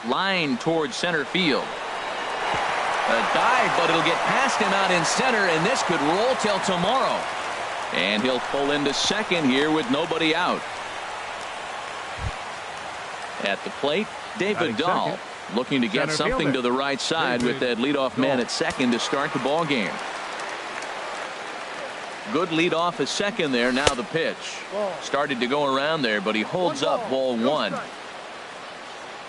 Line towards center field. A dive, but it'll get past him out in center, and this could roll till tomorrow. And he'll pull into second here with nobody out. At the plate, David Dahl looking to get something to the right side with that leadoff man at second to start the ball game. Good leadoff at second there. Now the pitch. Started to go around there, but he holds up ball one.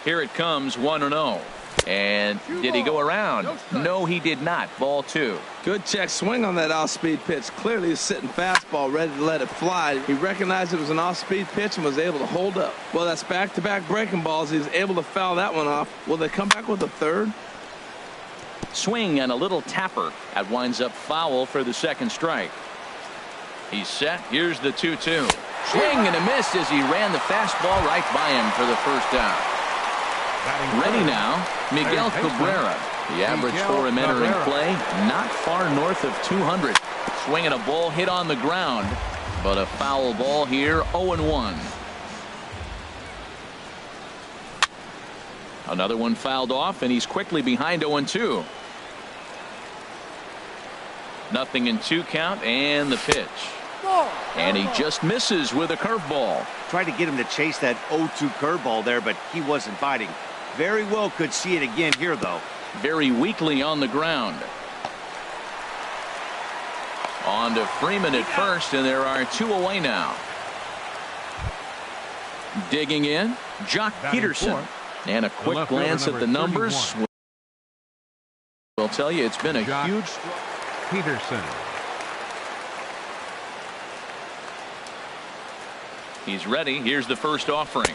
Here it comes, 1-0. And did he go around? No, he did not. Ball two. Good check swing on that off-speed pitch. Clearly a sitting fastball ready to let it fly. He recognized it was an off-speed pitch and was able to hold up. Well, that's back-to-back breaking balls. He was able to foul that one off. Will they come back with a third? Swing and a little tapper. That winds up foul for the second strike. He's set. Here's the 2-2. Swing and a miss as he ran the fastball right by him for the first down. Ready now, Miguel Cabrera. The average for him entering play, not far north of 200. Swinging a ball hit on the ground, but a foul ball here, 0-1. Another one fouled off, and he's quickly behind 0-2. Nothing in 2 count, and the pitch. And he just misses with a curveball. Tried to get him to chase that 0-2 curveball there, but he wasn't biting. Very well could see it again here, though. Very weakly on the ground. On to Freeman at first, and there are 2 away now. Digging in, Jock Peterson. And a quick glance at the numbers will tell you it's been a huge Peterson. He's ready. Here's the first offering.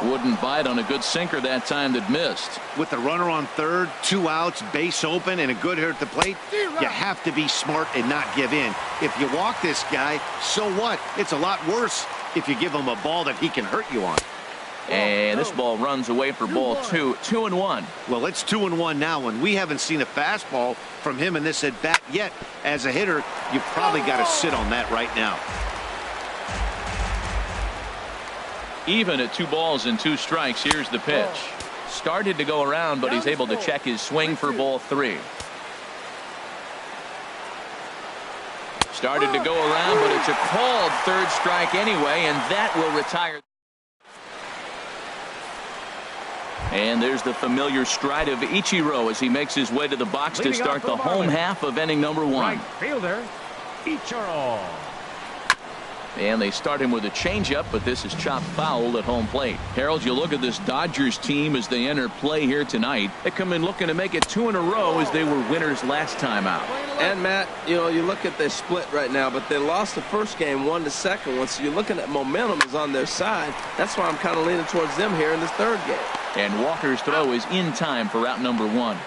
Wouldn't bite on a good sinker that time that missed. With the runner on third, 2 outs, base open, and a good hitter at the plate, you have to be smart and not give in. If you walk this guy, so what? It's a lot worse if you give him a ball that he can hurt you on. And this ball runs away for ball 2. 2-1. Well, it's 2-1 now, and we haven't seen a fastball from him in this at bat yet. As a hitter, you've probably got to sit on that right now. Even at 2 balls and 2 strikes. Here's the pitch. Started to go around, but he's able to check his swing for ball 3. Started to go around, but it's a called third strike anyway, and that will retire. And there's the familiar stride of Ichiro as he makes his way to the box to start the home half of inning number 1. Right fielder, Ichiro. And they start him with a changeup, but this is chopped foul at home plate. Harold, you look at this Dodgers team as they enter play here tonight. They come in looking to make it 2 in a row as they were winners last time out. And Matt, you look at their split right now, but they lost the first game, won the second one. So you're looking at momentum is on their side. That's why I'm kind of leaning towards them here in this third game. And Walker's throw is in time for out number 1.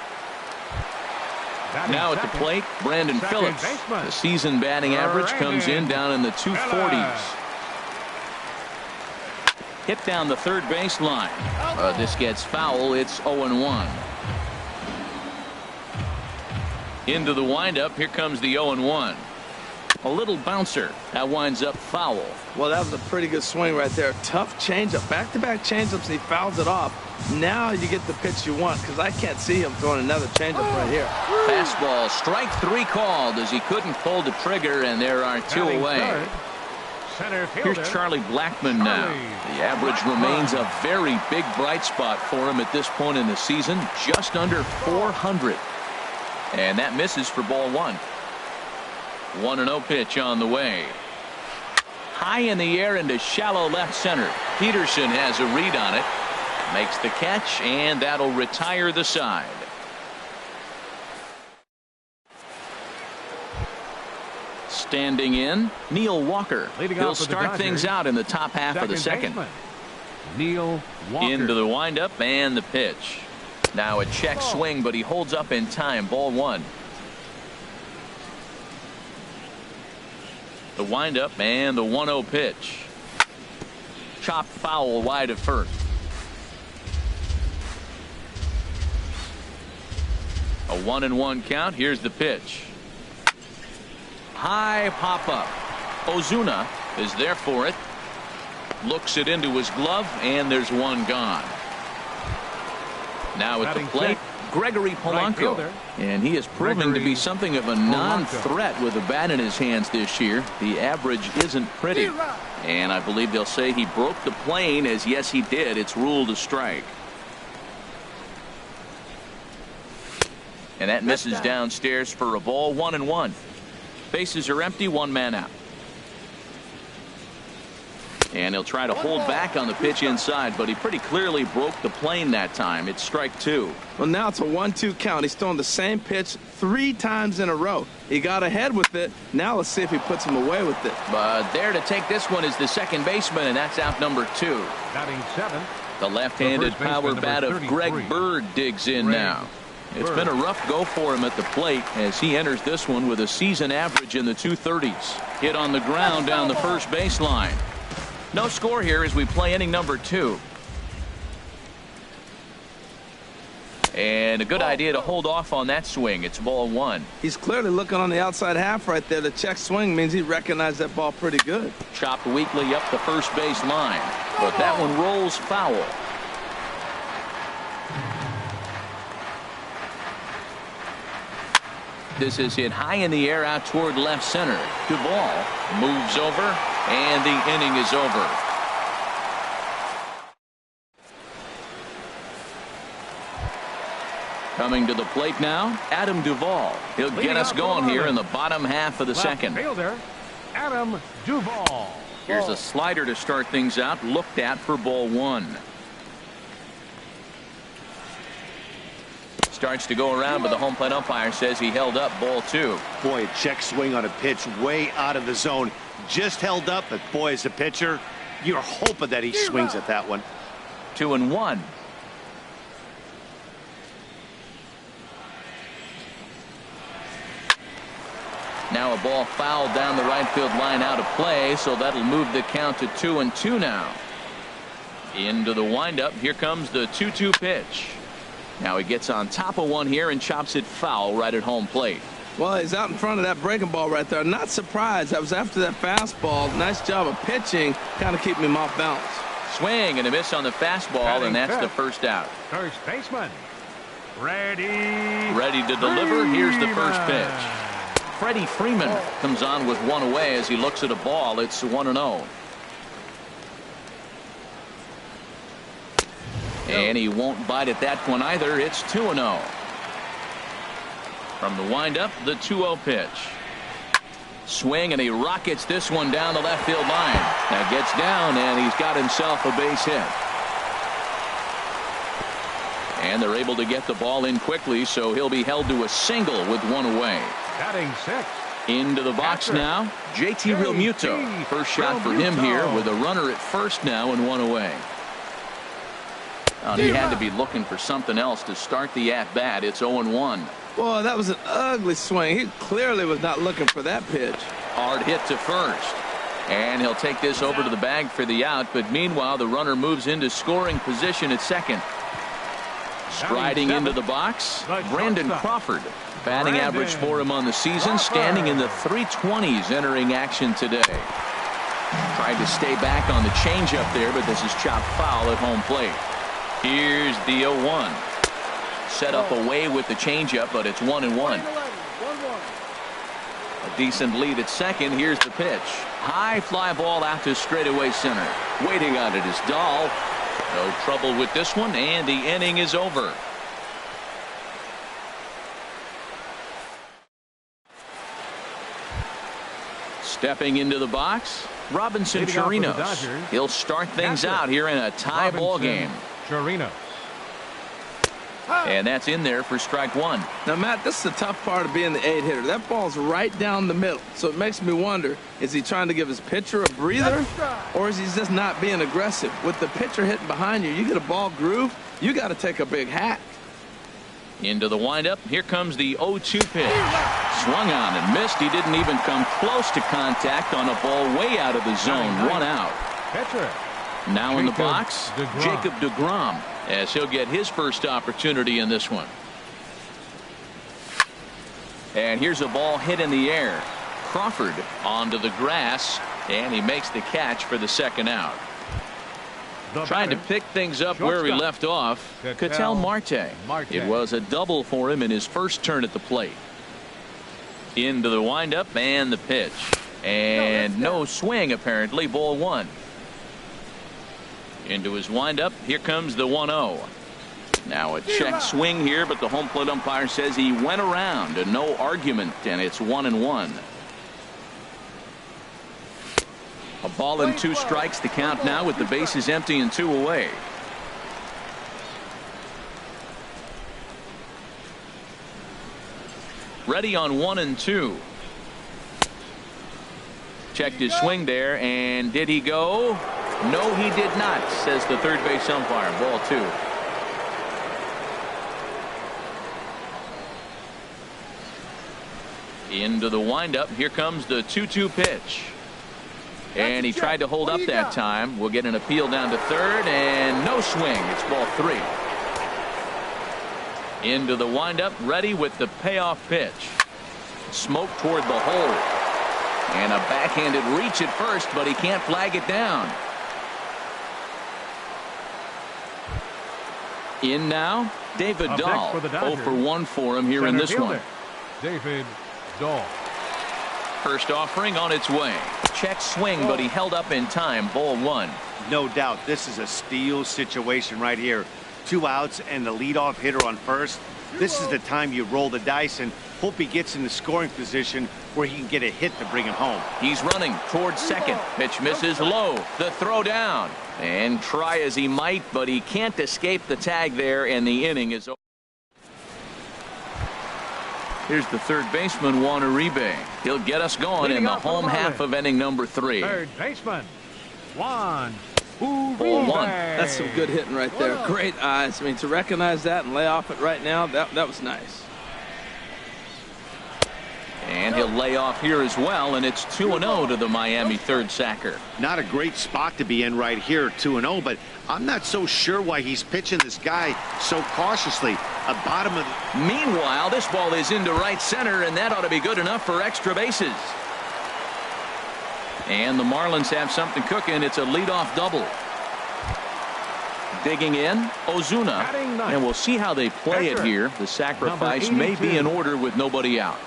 Now at the plate, Brandon Phillips. The season batting average comes in down in the 240s. Hit down the third baseline. This gets foul. It's 0-1. Into the windup. Here comes the 0-1. A little bouncer. That winds up foul. Well, that was a pretty good swing right there. Tough changeup. Back-to-back changeups, and he fouls it off. Now you get the pitch you want, because I can't see him throwing another changeup right here. Fastball, strike 3 called as he couldn't pull the trigger, and there are 2 away. Here's Charlie Blackmon now. The average remains a very big bright spot for him at this point in the season, just under 400. And that misses for ball 1. 1-0 pitch on the way. High in the air into shallow left center. Peterson has a read on it. Makes the catch, and that'll retire the side. Standing in, Neil Walker. He'll start things out in the top half of the second. Neil Walker. Into the windup and the pitch. Now a check swing, but he holds up in time. Ball 1. The windup and the 1-0 pitch. Chopped foul wide of first. A 1-1 count. Here's the pitch. High pop up. Ozuna is there for it. Looks it into his glove, and there's one gone. Now at the plate, Gregory Polanco. And he is proving to be something of a non-threat with a bat in his hands this year. The average isn't pretty. And I believe they'll say he broke the plane, as yes he did. It's ruled a strike. And that misses downstairs for a ball, 1-1. Bases are empty, one man out. And he'll try to hold back on the pitch inside, but he pretty clearly broke the plane that time. It's strike two. Well, now it's a 1-2 count. He's throwing the same pitch 3 times in a row. He got ahead with it. Now let's see if he puts him away with it. But there to take this one is the second baseman, and that's out number 2. Batting 7. The left-handed power bat of Greg Bird digs in now. It's been a rough go for him at the plate as he enters this one with a season average in the 230s. Hit on the ground down the first baseline. No score here as we play inning number 2. And a good idea to hold off on that swing. It's ball 1. He's clearly looking on the outside half right there. The check swing means he recognized that ball pretty good. Chopped weakly up the first base line, but that one rolls foul. This is hit high in the air out toward left center. Duvall moves over, and the inning is over. Coming to the plate now, Adam Duvall. He'll get us going here in the bottom half of the second. Fielder, Adam Duvall. Here's a slider to start things out, looked at for ball 1. Starts to go around, but the home plate umpire says he held up ball 2. Boy, a check swing on a pitch way out of the zone. Just held up, but boy, as a pitcher, you're hoping that he swings at that one. 2-1. Now a ball fouled down the right field line out of play, so that'll move the count to 2-2 now. Into the windup. Here comes the 2-2 pitch. Now he gets on top of one here and chops it foul right at home plate. Well, he's out in front of that breaking ball right there. Not surprised. That was after that fastball. Nice job of pitching, kind of keeping him off balance. Swing and a miss on the fastball, and that's the first out. First baseman, ready to deliver. Here's the first pitch. Freddie Freeman comes on with one away as he looks at a ball. It's 1-0. And he won't bite at that one either. It's 2-0. From the windup, the 2-0 pitch. Swing, and he rockets this one down the left field line. Now gets down, and he's got himself a base hit. And they're able to get the ball in quickly, so he'll be held to a single with one away. Batting 6. Into the box now, JT Realmuto. First shot for him here with a runner at first now and one away. He had to be looking for something else to start the at-bat. It's 0-1. Boy, that was an ugly swing. He clearly was not looking for that pitch. Hard hit to first. And he'll take this over to the bag for the out. But meanwhile, the runner moves into scoring position at second. Striding into the box, Brandon Crawford. Batting average for him on the season, standing in the 320s entering action today. Tried to stay back on the changeup there, but this is chopped foul at home plate. Here's the 0-1. Set up away with the changeup, but it's 1-1. A decent lead at second. Here's the pitch. High fly ball out to straightaway center. Waiting on it is Dahl. No trouble with this one, and the inning is over. Stepping into the box, Robinson Chirinos. He'll start things out here in a tie ball game. Chirinos. And that's in there for strike one. Now, Matt, this is the tough part of being the 8-hitter. That ball's right down the middle. So it makes me wonder, is he trying to give his pitcher a breather, or is he just not being aggressive? With the pitcher hitting behind you, you get a ball groove, you got to take a big hack. Into the windup. Here comes the 0-2 pitch. Swung on and missed. He didn't even come close to contact on a ball way out of the zone. One out. Pitcher. Now in the box, Jacob deGrom, as he'll get his first opportunity in this one. And here's a ball hit in the air. Crawford onto the grass, and he makes the catch for the second out. Trying to pick things up where he left off. Ketel Marte. It was a double for him in his first turn at the plate. Into the windup and the pitch. And no swing, apparently. Ball one. Into his windup. Here comes the 1-0. Now a check swing here, but the home plate umpire says he went around and no argument, and it's 1-1. A ball and 2 strikes to count now with the bases empty and 2 away. Ready on 1-2. Checked his swing there, and did he go? No, he did not, says the third base umpire. Ball 2. Into the windup. Here comes the 2-2 pitch. And he tried to hold up that time. We'll get an appeal down to third, and no swing. It's ball 3. Into the windup, ready with the payoff pitch. Smoke toward the hole. And a backhanded reach at first, but he can't flag it down. In now, David Dahl. 0 for 1 for him here in this one. David Dahl. First offering on its way. Check swing, but he held up in time. Ball 1. No doubt this is a steal situation right here. 2 outs and the leadoff hitter on first. This is the time you roll the dice and hope he gets in the scoring position where he can get a hit to bring him home. He's running towards second. Pitch misses low. The throw down. And try as he might, but he can't escape the tag there, and the inning is over. Here's the third baseman, Juan Uribe. He'll get us going in the home half of inning number 3. Third baseman, Juan Uribe. Ball 1. That's some good hitting right there. Great eyes. I mean, to recognize that and lay off it right now, that was nice. And he'll lay off here as well, and it's 2-0 to the Miami third sacker. Not a great spot to be in right here, 2-0, but I'm not so sure why he's pitching this guy so cautiously. A bottom of the... Meanwhile, this ball is into right center, and that ought to be good enough for extra bases. And the Marlins have something cooking. It's a leadoff double. Digging in, Ozuna. And we'll see how they play it here. The sacrifice may be in order with nobody out.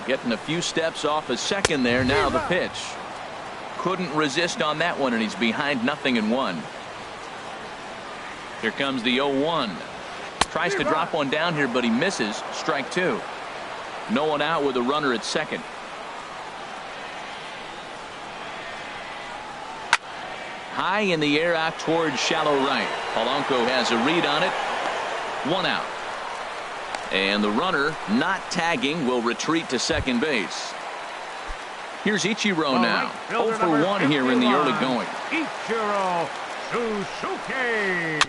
Getting a few steps off a second there. Now the pitch. Couldn't resist on that one, and he's behind 0-1. Here comes the 0-1. Tries to drop one down here, but he misses. Strike 2. No one out with a runner at second. High in the air out towards shallow right. Polanco has a read on it. 1 out. And the runner, not tagging, will retreat to second base. Here's Ichiro now. 0 for 1 here in the early going. Ichiro Suzuki.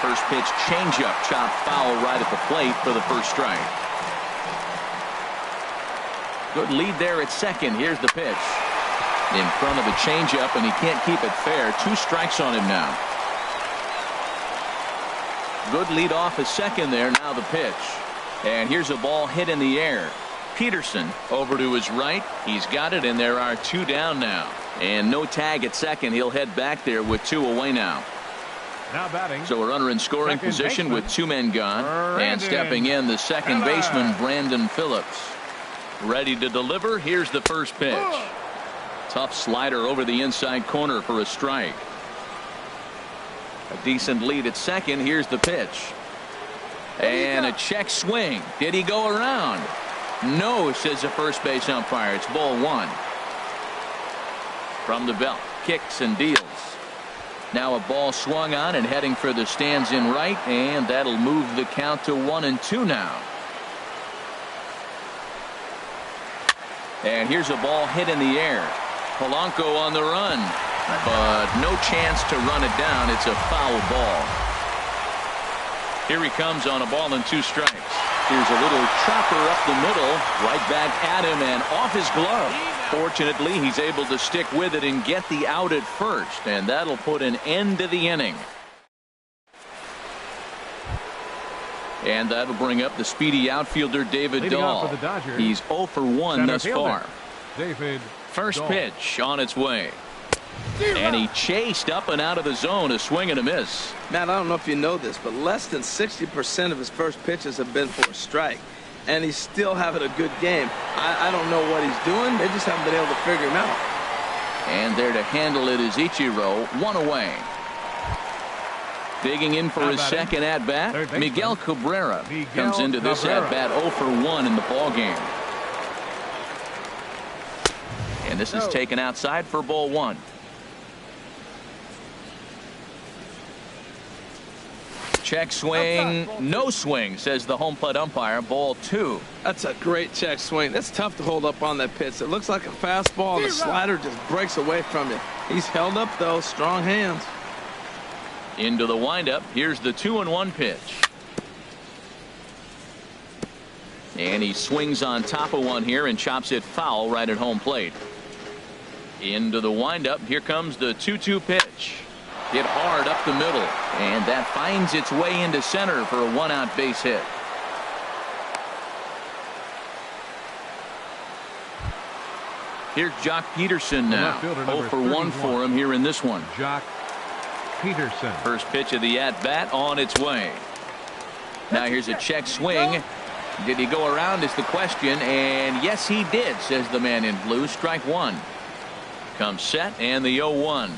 First pitch changeup, chopped foul right at the plate for the first strike. Good lead there at second. Here's the pitch. In front of the changeup, and he can't keep it fair. 2 strikes on him now. Good lead off at second there. Now the pitch. And here's a ball hit in the air. Peterson over to his right. He's got it, and there are 2 down now. And no tag at second. He'll head back there with 2 away now. Now batting. So a runner in scoring position with 2 men gone. And stepping in, the second baseman, Brandon Phillips. Ready to deliver. Here's the first pitch. Tough slider over the inside corner for a strike. A decent lead at second. Here's the pitch. And a check swing. Did he go around? No, says the first base umpire. It's ball 1. From the belt. Kicks and deals. Now a ball swung on and heading for the stands in right. And that'll move the count to 1-2 now. And here's a ball hit in the air. Polanco on the run. But no chance to run it down. It's a foul ball. Here he comes on a ball and 2 strikes. Here's a little chopper up the middle. Right back at him and off his glove. Fortunately, he's able to stick with it and get the out at first. And that'll put an end to the inning. And that'll bring up the speedy outfielder David Dahl. He's 0 for 1 thus far. David First pitch on its way. And he chased up and out of the zone, a swing and a miss. Matt, I don't know if you know this, but less than 60% of his first pitches have been for a strike. And he's still having a good game. I don't know what he's doing. They just haven't been able to figure him out. And there to handle it is Ichiro, one away. Digging in for his second at-bat, Miguel Cabrera comes into this at-bat 0 for 1 in the ballgame. And this is taken outside for ball 1. Check swing, no swing, says the home plate umpire. Ball 2. That's a great check swing. That's tough to hold up on that pitch. It looks like a fastball, and the slider just breaks away from you. He's held up, though. Strong hands. Into the windup. Here's the 2-1 pitch. And he swings on top of one here and chops it foul right at home plate. Into the windup. Here comes the 2-2 pitch. Hit hard up the middle, and that finds its way into center for a one-out base hit. Here's Jock Peterson now. 0 for 1 for him here in this one. Jock Peterson. First pitch of the at-bat on its way. Now here's a check swing. Did he go around is the question, and yes he did, says the man in blue. Strike 1. Comes set, and the 0-1.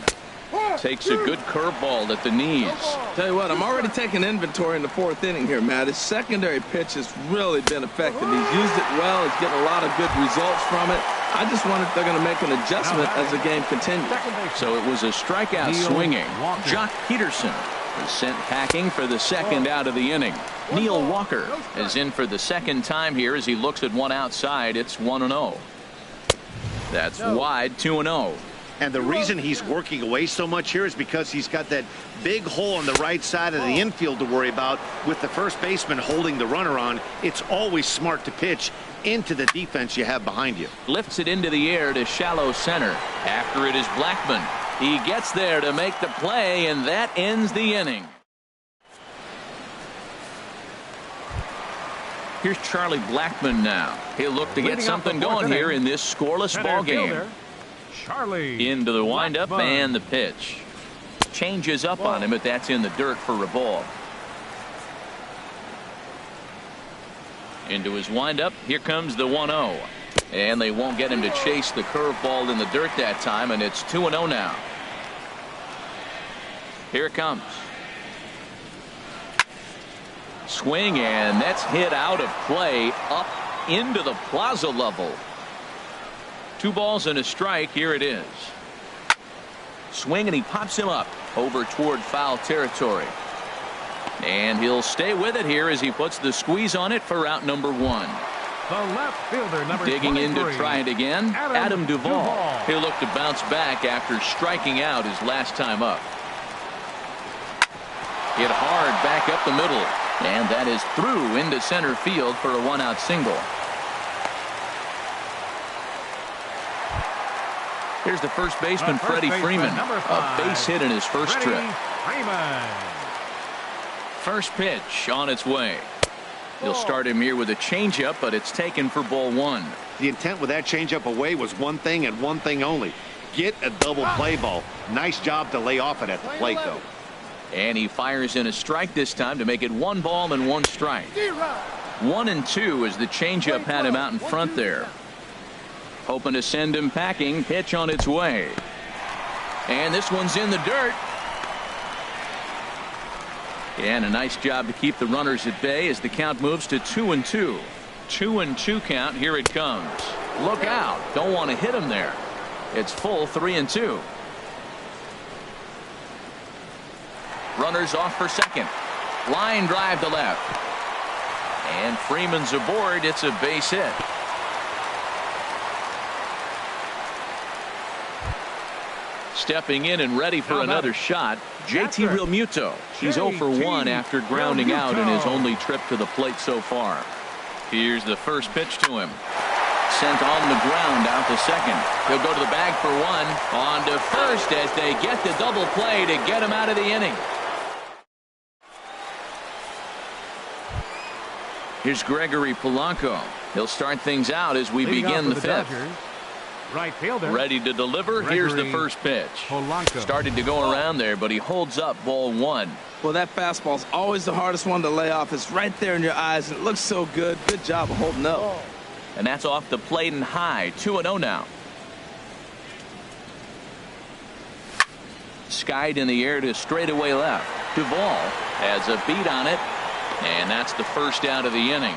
Takes a good curveball at the knees. Tell you what, I'm already taking inventory in the 4th inning here, Matt. His secondary pitch has really been effective. He's used it well. He's getting a lot of good results from it. I just wonder if they're going to make an adjustment as the game continues. So it was a strikeout swinging. Jock Peterson is sent packing for the second out of the inning. Neil Walker is in for the second time here as he looks at one outside. It's 1-0. That's wide, 2-0. And the reason he's working away so much here is because he's got that big hole on the right side of the infield to worry about with the first baseman holding the runner on. It's always smart to pitch into the defense you have behind you. Lifts it into the air to shallow center. After it is Blackmon. He gets there to make the play, and that ends the inning. Here's Charlie Blackmon now. He'll look to get something going here in this scoreless ball game. Charlie. Into the windup and the pitch. Changes up on him, but that's in the dirt for a ball. Into his windup. Here comes the 1-0. And they won't get him to chase the curveball in the dirt that time, and it's 2-0 now. Here it comes. Swing, and that's hit out of play up into the plaza level. 2 balls and a strike. Here it is. Swing, and he pops him up over toward foul territory. And he'll stay with it here as he puts the squeeze on it for out number 1. The left fielder, number Digging 23. in to try it again, Adam Duvall. He'll look to bounce back after striking out his last time up. Hit hard back up the middle, and that is through into center field for a 1-out single. Here's the first baseman, Freddie Freeman. A base hit in his first trip. First pitch on its way. He'll start him here with a changeup, but it's taken for ball 1. The intent with that changeup away was one thing and one thing only. Get a double play ball. Nice job to lay off it at the plate, though. And he fires in a strike this time to make it 1 ball and 1 strike. 1-2 as the changeup had him out in front there. Hoping to send him packing. Pitch on its way. And this one's in the dirt. And a nice job to keep the runners at bay as the count moves to 2-2. 2-2 count. Here it comes. Look out. Don't want to hit him there. It's full 3-2. Runners off for second. Line drive to left. And Freeman's aboard. It's a base hit. Stepping in and ready for another shot, JT Realmuto. He's 0 for 1 after grounding out in his only trip to the plate so far. Here's the first pitch to him. Sent on the ground out to second. He'll go to the bag for 1. On to first as they get the double play to get him out of the inning. Here's Gregory Polanco. He'll start things out as we begin the 5th. Right fielder. Ready to deliver. Here's the first pitch. Polanco. Started to go around there, but he holds up ball one. Well, that fastball's always the hardest one to lay off. It's right there in your eyes, and it looks so good. Good job of holding up. And that's off the plate and high. 2-0 now. Skied in the air to straightaway left. Duvall has a beat on it, and that's the first out of the inning.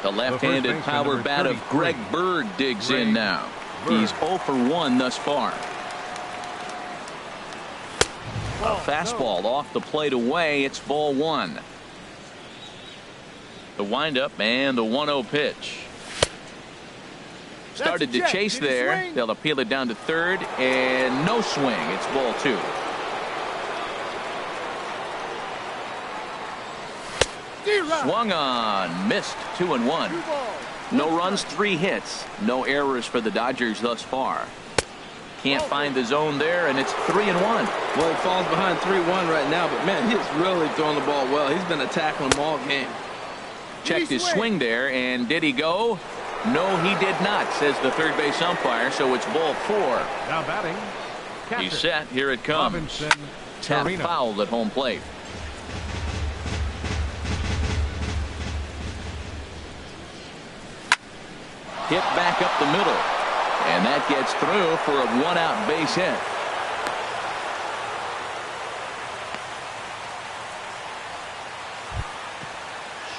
The left-handed power bat of Greg Bird digs in now. He's 0 for 1 thus far. A fastball off the plate away. It's ball one. The windup and the 1-0 pitch. Started to chase there. They'll appeal it down to third, and no swing. It's ball two. Swung on, missed. 2-1. No runs, 3 hits. No errors for the Dodgers thus far. Can't find the zone there, and it's 3-1. Well, he falls behind 3-1 right now, but man, he's really throwing the ball well. He's been attacking them all game. Checked his swing there, and did he go? No, he did not, says the third base umpire, so it's ball 4. Now batting. He's set. Here it comes. Tap foul at home plate. Hit back up the middle, and that gets through for a 1-out base hit.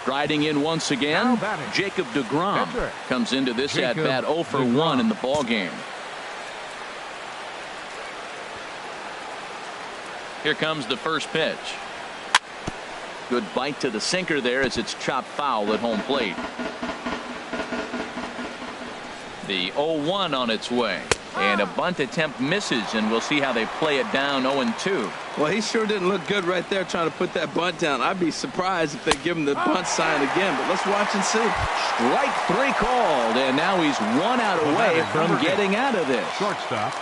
Striding in once again, Jacob deGrom comes into this at bat 0 for 1 in the ball game. Here comes the first pitch. Good bite to the sinker there as it's chopped foul at home plate. The 0-1 on its way, and a bunt attempt misses, and we'll see how they play it down. 0-2. Well, he sure didn't look good right there trying to put that bunt down. I'd be surprised if they give him the bunt sign again, but let's watch and see. Strike 3 called, and now he's 1 out away from getting out of this. Shortstop.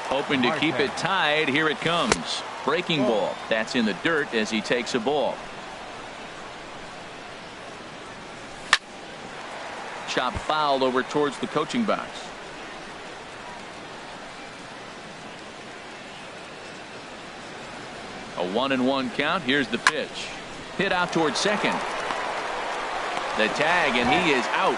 Hoping to keep it tied. Here it comes. Breaking ball. That's in the dirt as he takes a ball. Chop foul over towards the coaching box. A 1-1 count. Here's the pitch. Hit out towards second. The tag, and he is out.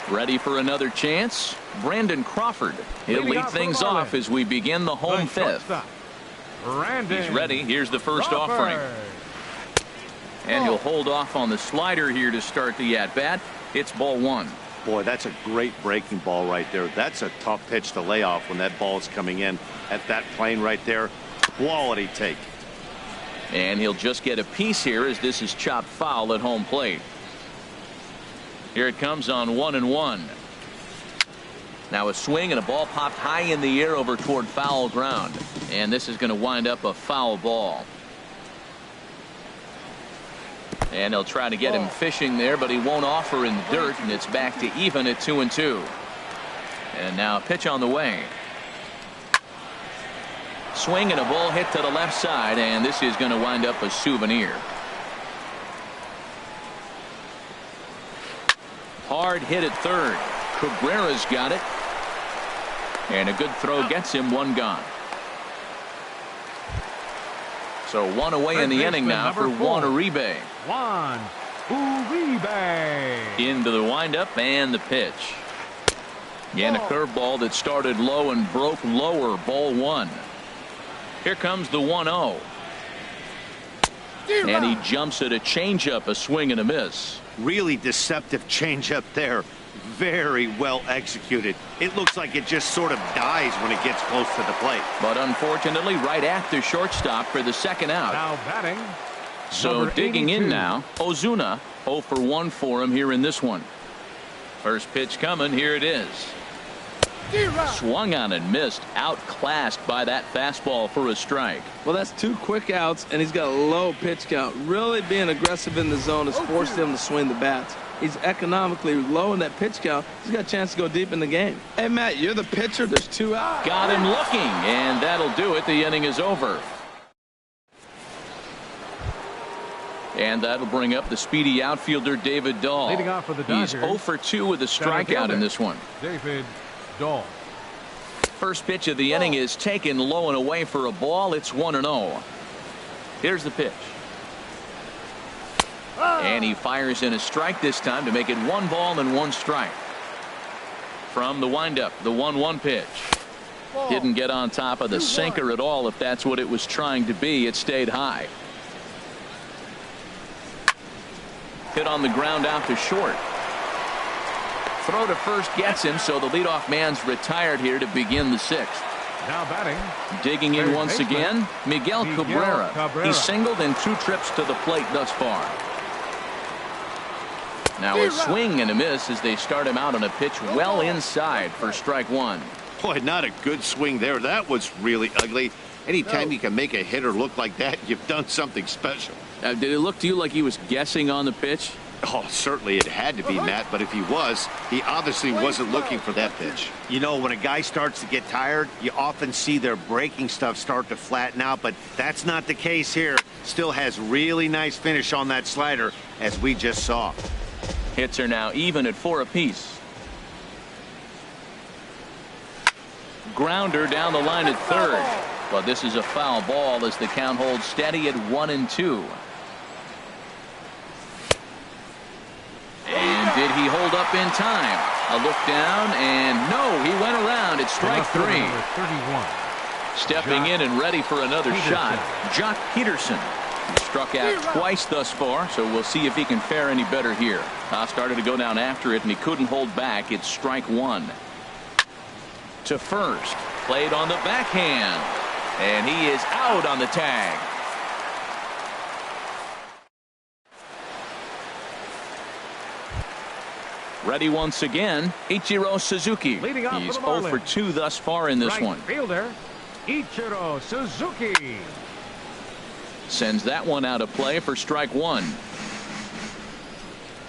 Ready for another chance? Brandon Crawford. He'll lead things off as we begin the home fifth. He's ready. Here's the first offering. And he'll hold off on the slider here to start the at-bat. It's ball 1. Boy, that's a great breaking ball right there. That's a tough pitch to lay off when that ball is coming in at that plane right there. Quality take. And he'll just get a piece here as this is chopped foul at home plate. Here it comes on 1-1. Now a swing and a ball popped high in the air over toward foul ground. And this is going to wind up a foul ball. And they'll try to get him fishing there, but he won't offer in the dirt, and it's back to even at 2-2. And now a pitch on the way. Swing and a ball hit to the left side, and this is going to wind up a souvenir. Hard hit at third. Cabrera's got it. And a good throw gets him 1 gone. So 1 away in the inning now for Juan Uribe. Into the windup and the pitch. And a curveball that started low and broke lower. Ball 1. Here comes the 1-0. And he jumps at a changeup, a swing and a miss. Really deceptive changeup there. Very well executed. It looks like it just sort of dies when it gets close to the plate. But unfortunately, right at the shortstop for the second out. Now batting. So digging in now, Ozuna. 0 for 1 for him here in this one. First pitch coming. Here it is. Swung on and missed. Outclassed by that fastball for a strike. Well, that's 2 quick outs, and he's got a low pitch count. Really being aggressive in the zone has forced him to swing the bats. He's economically low in that pitch count. He's got a chance to go deep in the game. Hey, Matt, you're the pitcher. There's 2 outs. Got him looking, and that'll do it. The inning is over. And that'll bring up the speedy outfielder David Dahl. Leading off for the Dodgers, he's 0 for 2 with a strikeout in this one. David Dahl. First pitch of the inning is taken low and away for a ball. It's 1-0. Here's the pitch. And he fires in a strike this time to make it 1 ball and 1 strike. From the windup, the 1-1 pitch. Didn't get on top of the sinker at all. If that's what it was trying to be, it stayed high. Hit on the ground out to short. Throw to first gets him, so the leadoff man's retired here to begin the 6th. Now batting. Digging in once again, Miguel Cabrera. He singled in 2 trips to the plate thus far. Now a swing and a miss as they start him out on a pitch well inside for strike 1. Boy, not a good swing there. That was really ugly. Anytime you can make a hitter look like that, you've done something special. Did it look to you like he was guessing on the pitch? Oh, certainly it had to be, Matt, but if he was, he obviously wasn't looking for that pitch. You know, when a guy starts to get tired, you often see their breaking stuff start to flatten out, but that's not the case here. Still has really nice finish on that slider, as we just saw. Hits are now even at 4 apiece. Grounder down the line at third. But this is a foul ball as the count holds steady at 1-2. And did he hold up in time? A look down, and no, he went around. It's strike 3. 31. Stepping in and ready for another shot, Jock Peterson. He struck out twice thus far, so we'll see if he can fare any better here. Started to go down after it, and he couldn't hold back. It's strike 1. To first, played on the backhand, and he is out on the tag. Ready once again, Ichiro Suzuki. He's 0 for 2 thus far in this one. Fielder, Ichiro Suzuki. Sends that one out of play for strike 1.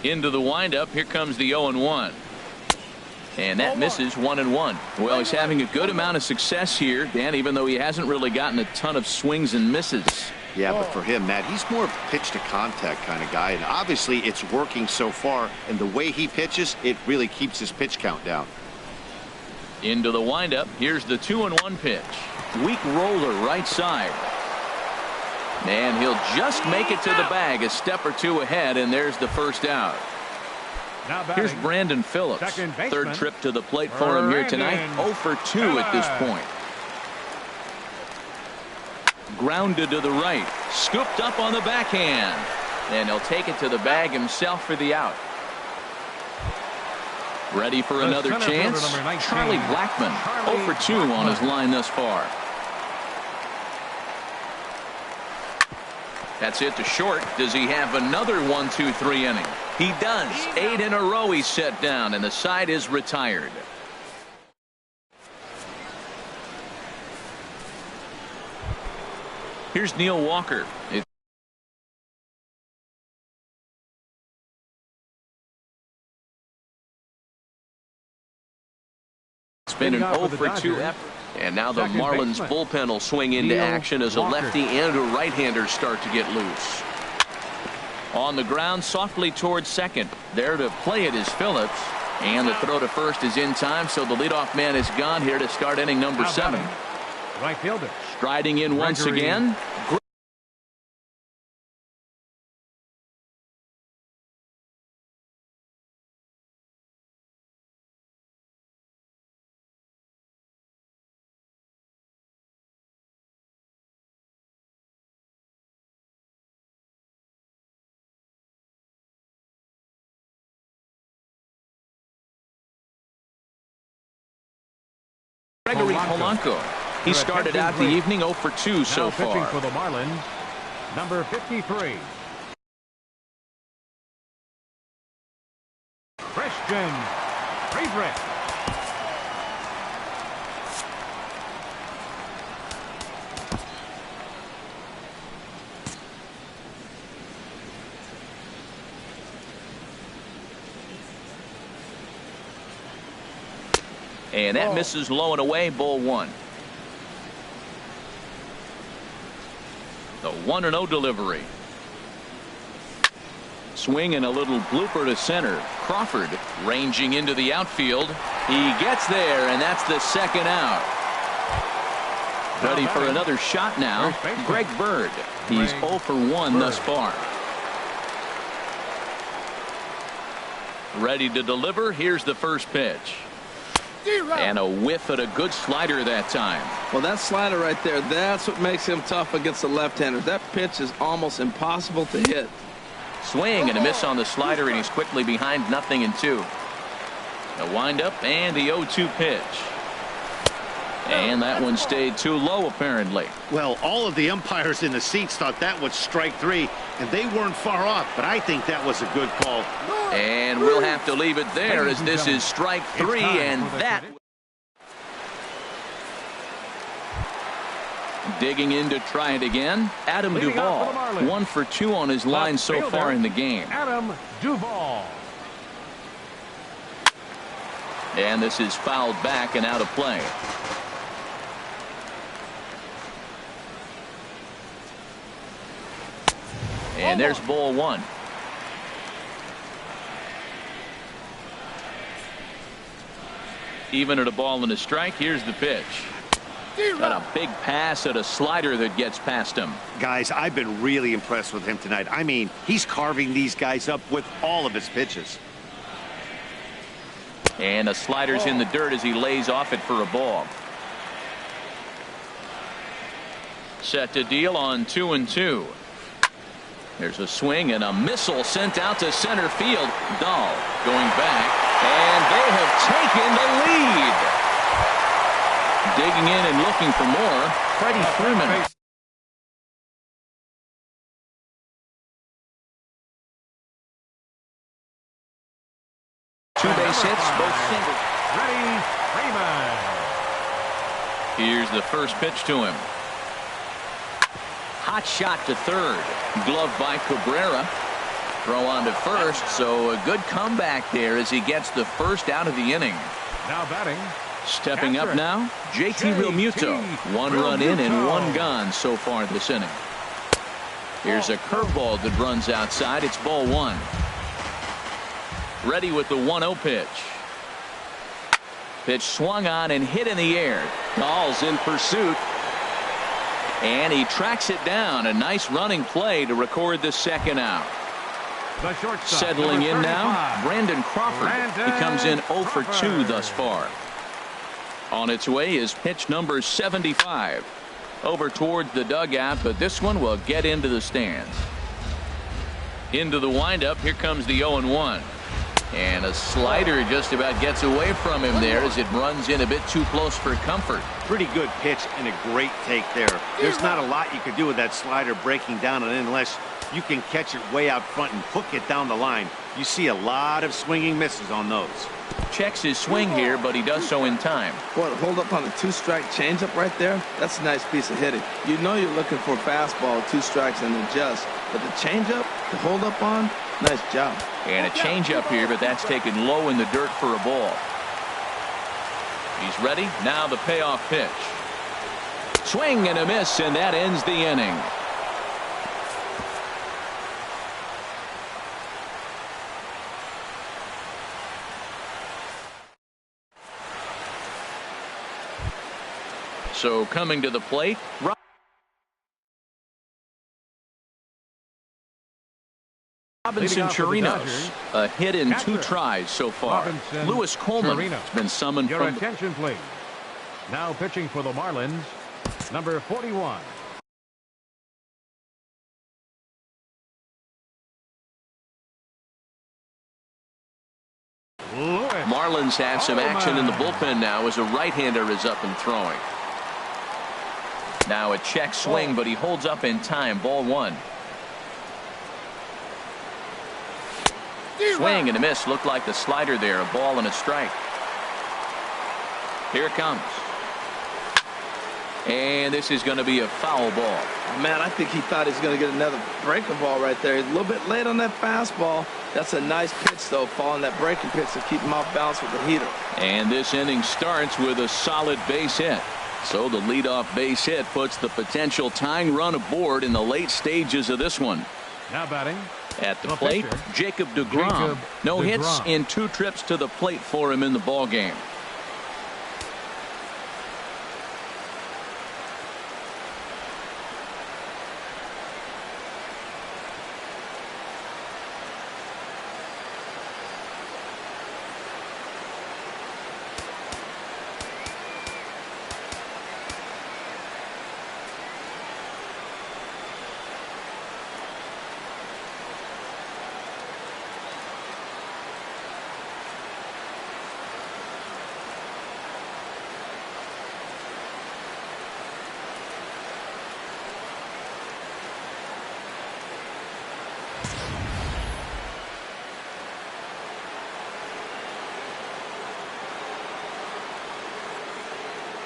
Into the windup, here comes the 0-1. And that misses 1-1. Well, he's having a good amount of success here, Dan, even though he hasn't really gotten a ton of swings and misses. Yeah, but for him, Matt, he's more of a pitch to contact kind of guy, and obviously it's working so far, and the way he pitches, it really keeps his pitch count down. Into the windup, here's the 2-1 pitch. Weak roller right side. And he'll just make it to the bag, a step or 2 ahead, and there's the first out. Here's Brandon Phillips. Third trip to the plate for him here tonight. 0 for 2 at this point. Grounded to the right. Scooped up on the backhand. And he'll take it to the bag himself for the out. Ready for another chance? Charlie Blackmon. 0 for 2 on his line thus far. That's it to short. Does he have another 1-2-3 inning? He does. 8 in a row he's set down, and the side is retired. Here's Neil Walker. It's been an 0 for 2 effort. And now the Marlins bullpen will swing into action as a lefty and a right-hander start to get loose. On the ground softly towards second. There to play it is Phillips. And the throw to first is in time, so the leadoff man is gone here to start inning number 7. Right fielder. Striding in once again. Gregory Polanco. He started out the evening 0 for 2 so far. Pitching for the Marlins, number 53. Christian Friedrich. And that misses low and away, ball 1. The 1-0 delivery. Swing and a little blooper to center. Crawford ranging into the outfield. He gets there, and that's the second out. Ready for another shot now. Greg Bird. He's 0 for 1 thus far. Ready to deliver. Here's the first pitch. And a whiff at a good slider that time. Well, that slider right there, that's what makes him tough against the left-handers. That pitch is almost impossible to hit. Swing and a miss on the slider, and he's quickly behind 0-2. A windup and the 0-2 pitch. And that one stayed too low, apparently. Well, all of the umpires in the seats thought that was strike 3, and they weren't far off, but I think that was a good call. And we'll have to leave it there, as this is strike 3, and that. Digging in to try it again, Adam Duvall. 1 for 2 on his line so far in the game. Adam Duvall. And this is fouled back and out of play. And there's ball 1. Even at a ball and a strike. Here's the pitch. Got a big pass at a slider that gets past him. Guys, I've been really impressed with him tonight. I mean, he's carving these guys up with all of his pitches. And a slider's in the dirt as he lays off it for a ball. Set to deal on 2-2. There's a swing and a missile sent out to center field. Dahl going back, and they have taken the lead. Digging in and looking for more, Freddie Freeman. Two base hits, both singles. Freddie Freeman. Here's the first pitch to him. Hot shot to third. Glove by Cabrera. Throw on to first, so a good comeback there as he gets the first out of the inning. Now batting. Stepping up now, JT Realmuto. 1 run in and 1 gone so far this inning. Here's a curveball that runs outside. It's ball 1. Ready with the 1-0 pitch. Pitch swung on and hit in the air. Dahl's in pursuit. And he tracks it down. A nice running play to record the second out. The shortstop, settling in now, Brandon Crawford. He comes in 0 for 2 thus far. On its way is pitch number 75. Over towards the dugout, but this one will get into the stands. Into the windup. Here comes the 0-1. And a slider just about gets away from him there as it runs in a bit too close for comfort. Pretty good pitch and a great take there. There's not a lot you can do with that slider breaking down and unless you can catch it way out front and hook it down the line. You see a lot of swinging misses on those. Checks his swing here, but he does so in time. Boy, to hold up on a 2-strike changeup right there, that's a nice piece of hitting. You know you're looking for a fastball, 2 strikes and adjust. But the changeup, to hold up on, nice job. And a changeup here, but that's taken low in the dirt for a ball. He's ready. Now the payoff pitch. Swing and a miss, and that ends the inning. So coming to the plate, Robinson Chirinos, a hit in 2 tries so far. Lewis Coleman has been summoned Your from attention, please. Now pitching for the Marlins, number 41. Marlins have some action in the bullpen now as a right-hander is up and throwing. Now a check swing, but he holds up in time. Ball 1. Swing and a miss. Looked like the slider there. A ball and a strike. Here it comes. And this is going to be a foul ball. Oh, man, I think he thought he was going to get another breaking ball right there. He's a little bit late on that fastball. That's a nice pitch, though, following that breaking pitch to keep him off balance with the heater. And this inning starts with a solid base hit. So the leadoff base hit puts the potential tying run aboard in the late stages of this one. Now batting, At the plate, Jacob DeGrom. No hits in 2 trips to the plate for him in the ball game.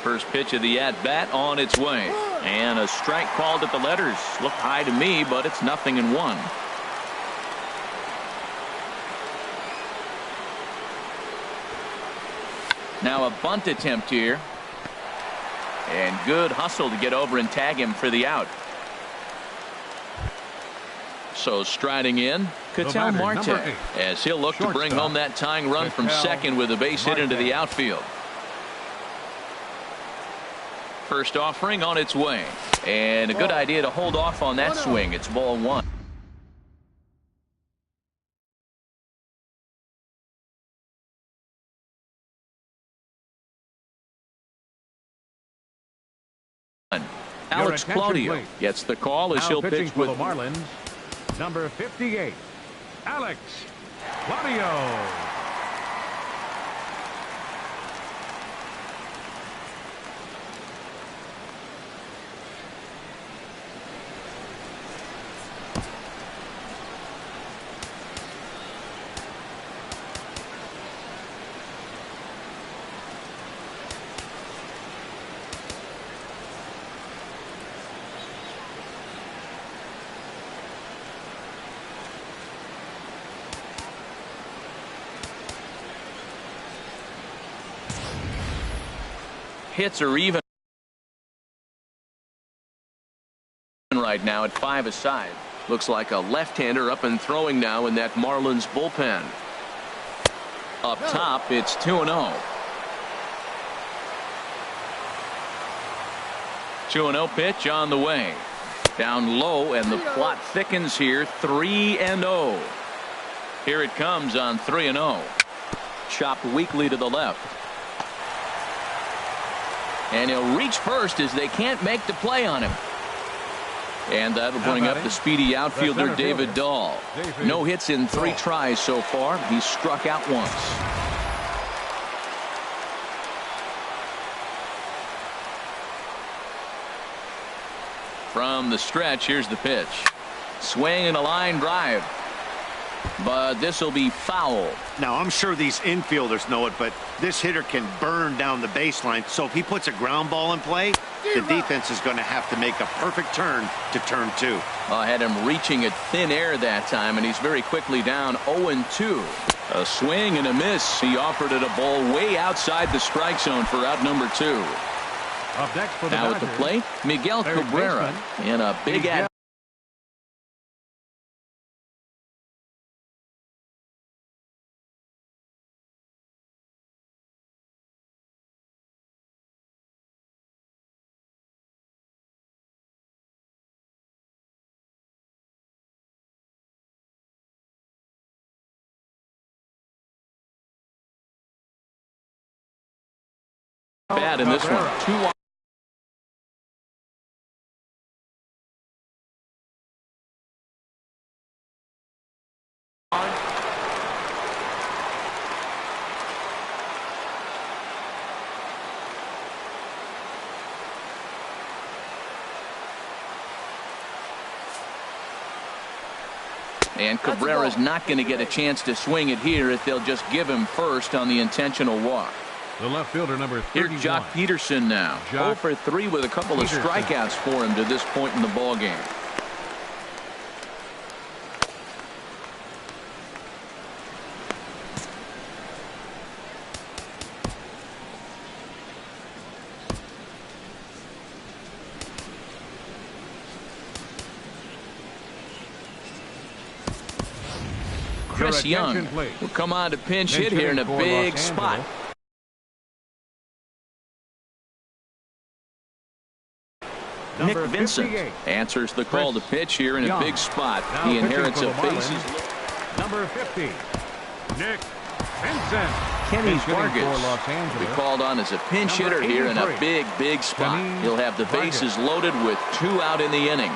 First pitch of the at-bat on its way. And a strike called at the letters. Looked high to me, but it's 0-1. Now a bunt attempt here. And good hustle to get over and tag him for the out. So striding in, Ketel Marte, as he'll look to bring home that tying run from second with a base hit into the outfield. First offering on its way. And a good idea to hold off on that swing. It's ball 1. Alex Claudio gets the call as he'll pitch with the Marlins. Number 58, Alex Claudio. Hits are even right now at 5 aside. Looks like a left-hander up and throwing now in that Marlins bullpen. Up top, it's 2-0. 2-0 pitch on the way. Down low, and the plot thickens here. 3-0. Here it comes on 3-0. Chopped weakly to the left. And he'll reach first as they can't make the play on him. And that'll bring up the speedy outfielder David Dahl. No hits in 3 tries so far. He's struck out once. From the stretch, here's the pitch. Swing and a line drive. But this will be foul. Now, I'm sure these infielders know it, but this hitter can burn down the baseline. So if he puts a ground ball in play, the defense is going to have to make a perfect turn to turn 2. I had him reaching at thin air that time, and he's very quickly down 0-2. A swing and a miss. He offered it a ball way outside the strike zone for out number 2. Up next for the now at the plate, Miguel Cabrera in a big at. Bad in this one. 2 and Cabrera's not going to get a chance to swing it here if they'll just give him first on the intentional walk. The left fielder, number 31. Here's Jock Peterson now. 0 for 3 with a couple of strikeouts for him to this point in the ball game. Chris Young will come on to pinch hit here in a big spot. Nick Vincent answers the call to pitch here in a big spot. He inherits a bases. Number 50, Nick Vincent. Kenny Vargas will be called on as a pinch hitter here in a big spot. He'll have the bases loaded with 2 out in the inning.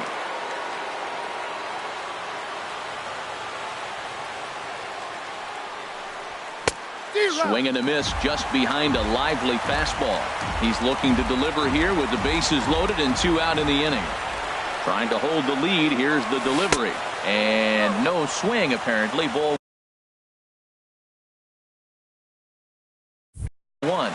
Swing and a miss just behind a lively fastball. He's looking to deliver here with the bases loaded and 2 out in the inning. Trying to hold the lead. Here's the delivery. And no swing, apparently. Ball 1.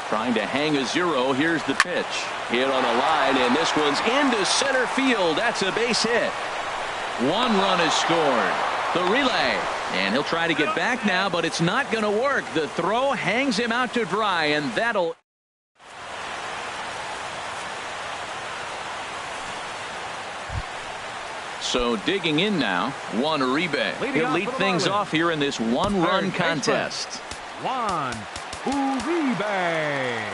Trying to hang a 0. Here's the pitch. Hit on a line, and this one's into center field. That's a base hit. 1 run is scored. The relay. And he'll try to get back now, but it's not going to work. The throw hangs him out to dry, and that'll... So digging in now, Juan Uribe. He'll lead things off here in this 1-run contest. Juan Uribe.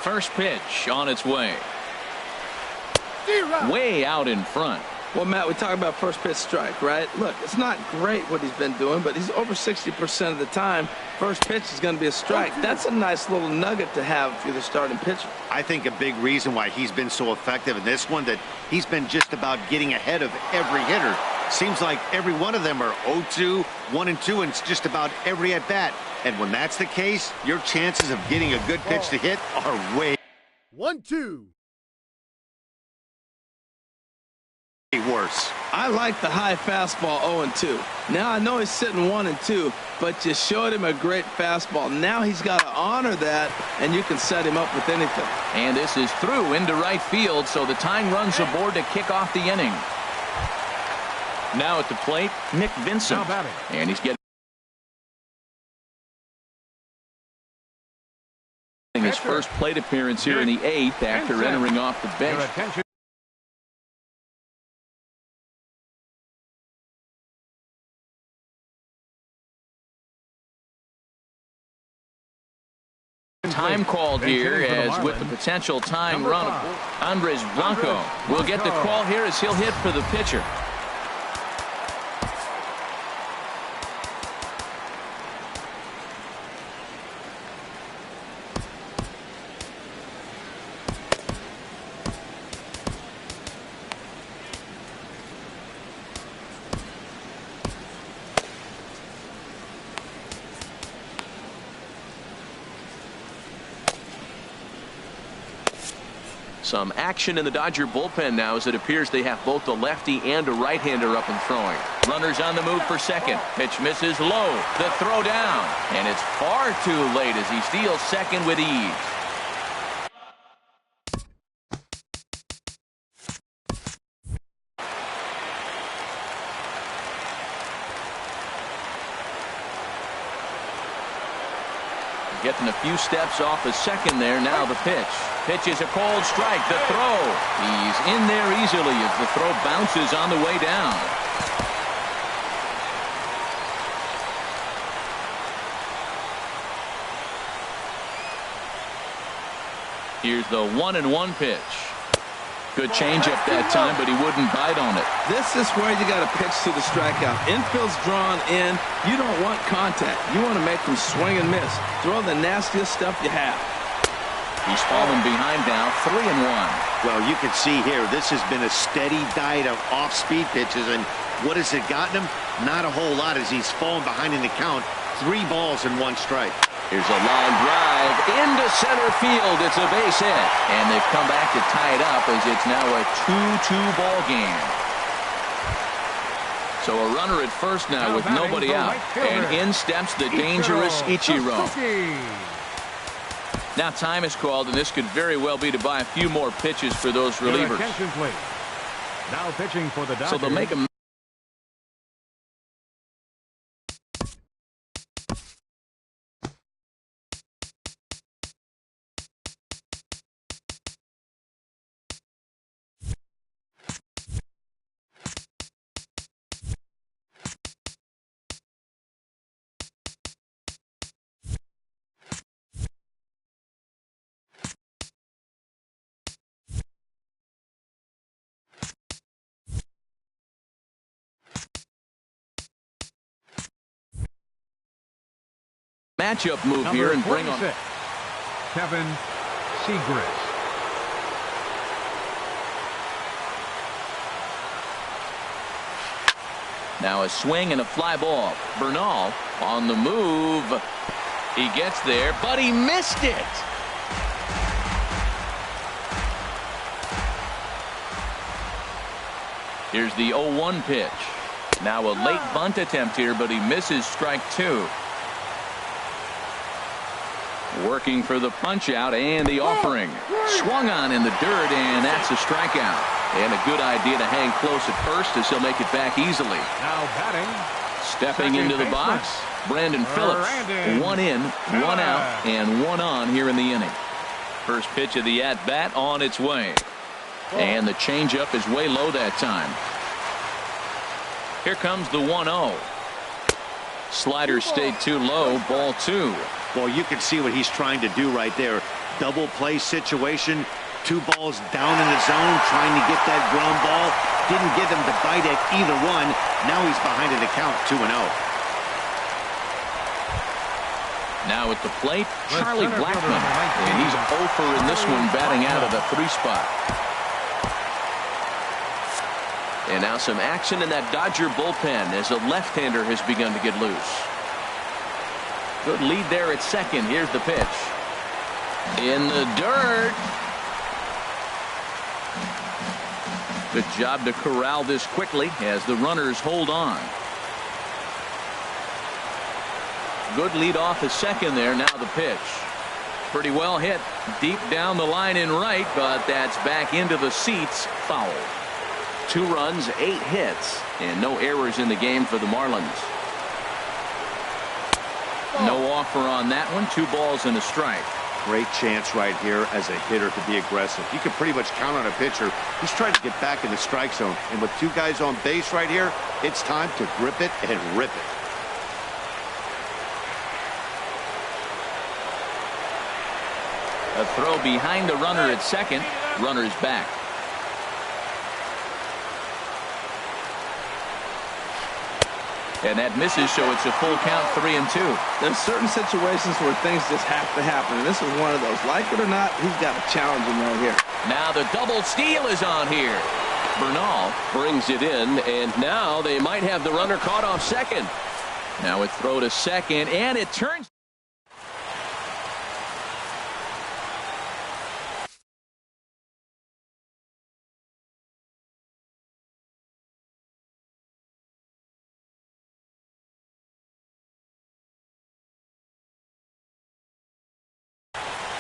First pitch on its way. Way out in front. Well, Matt, we talk about first pitch strike, right? Look, it's not great what he's been doing, but he's over 60% of the time. First pitch is going to be a strike. That's a nice little nugget to have if you're the starting pitcher. I think a big reason why he's been so effective in this one, that he's been just about getting ahead of every hitter. Seems like every one of them are 0-2, 1-2, and it's just about every at-bat. And when that's the case, your chances of getting a good pitch to hit are way 1-2. worse. I like the high fastball 0-2. Now I know he's sitting 1-2, but you showed him a great fastball. Now he's got to honor that, and you can set him up with anything. And this is through into right field, so the tying runs aboard to kick off the inning. Now at the plate, Nick Vincent. And he's getting his first plate appearance here in the 8th after entering off the bench. Time called here, as with the potential tying run, Andres Blanco will get the call here as he'll hit for the pitcher. Some action in the Dodger bullpen now, as it appears they have both a lefty and a right-hander up and throwing. Runners on the move for second. Pitch misses low. The throw down. And it's far too late as he steals second with ease. Getting a few steps off a second there. Now the pitch. Pitch is a cold strike. The throw. He's in there easily as the throw bounces on the way down. Here's the 1-1 pitch. Good changeup that time, but he wouldn't bite on it. This is where you got to pitch to the strikeout. Infield's drawn in. You don't want contact. You want to make them swing and miss. Throw the nastiest stuff you have. He's fallen behind now, 3-1. Well, you can see here, this has been a steady diet of off-speed pitches, and what has it gotten him? Not a whole lot, as he's fallen behind in the count. 3 balls and 1 strike. Here's a line drive into center field. It's a base hit. And they've come back to tie it up as it's now a 2-2 ball game. So a runner at first now with nobody out. And in steps the dangerous Ichiro. Now time is called, and this could very well be to buy a few more pitches for those relievers. Now pitching for the Dodgers. So they'll make a matchup move here and bring on Kevin Segrist. Now a swing and a fly ball. Bernal on the move. He gets there, but he missed it. Here's the 0-1 pitch. Now a late bunt attempt here, but he misses strike 2. Working for the punch out and the offering. Swung on in the dirt, and that's a strikeout. And a good idea to hang close at first as he'll make it back easily. Now batting. Stepping into the box, Brandon Phillips. 1 in, 1 out, and 1 on here in the inning. First pitch of the at-bat on its way. And the changeup is way low that time. Here comes the 1-0. Slider stayed too low, ball 2. Well, you can see what he's trying to do right there. Double play situation. 2 balls down in the zone, trying to get that ground ball. Didn't get him to bite at either one. Now he's behind in the count, 2-0. Now at the plate, Charlie Blackmon. And he's 0 in this one, batting out of the 3 spot. And now some action in that Dodger bullpen as a left-hander has begun to get loose. Good lead there at second. Here's the pitch. In the dirt. Good job to corral this quickly as the runners hold on. Good lead off at second there. Now the pitch. Pretty well hit. Deep down the line in right, but that's back into the seats. Foul. 2 runs, 8 hits, and no errors in the game for the Marlins. No offer on that one. 2 balls and a strike. Great chance right here as a hitter to be aggressive. You can pretty much count on a pitcher. He's trying to get back in the strike zone. And with 2 guys on base right here, it's time to grip it and rip it. A throw behind the runner at second. Runner's back. And that misses, so it's a full count, 3-2. There's certain situations where things just have to happen, and this is one of those. Like it or not, he's got a challenge him right here. Now the double steal is on here. Bernal brings it in, and now they might have the runner caught off second. Now a throw to second, and it turns.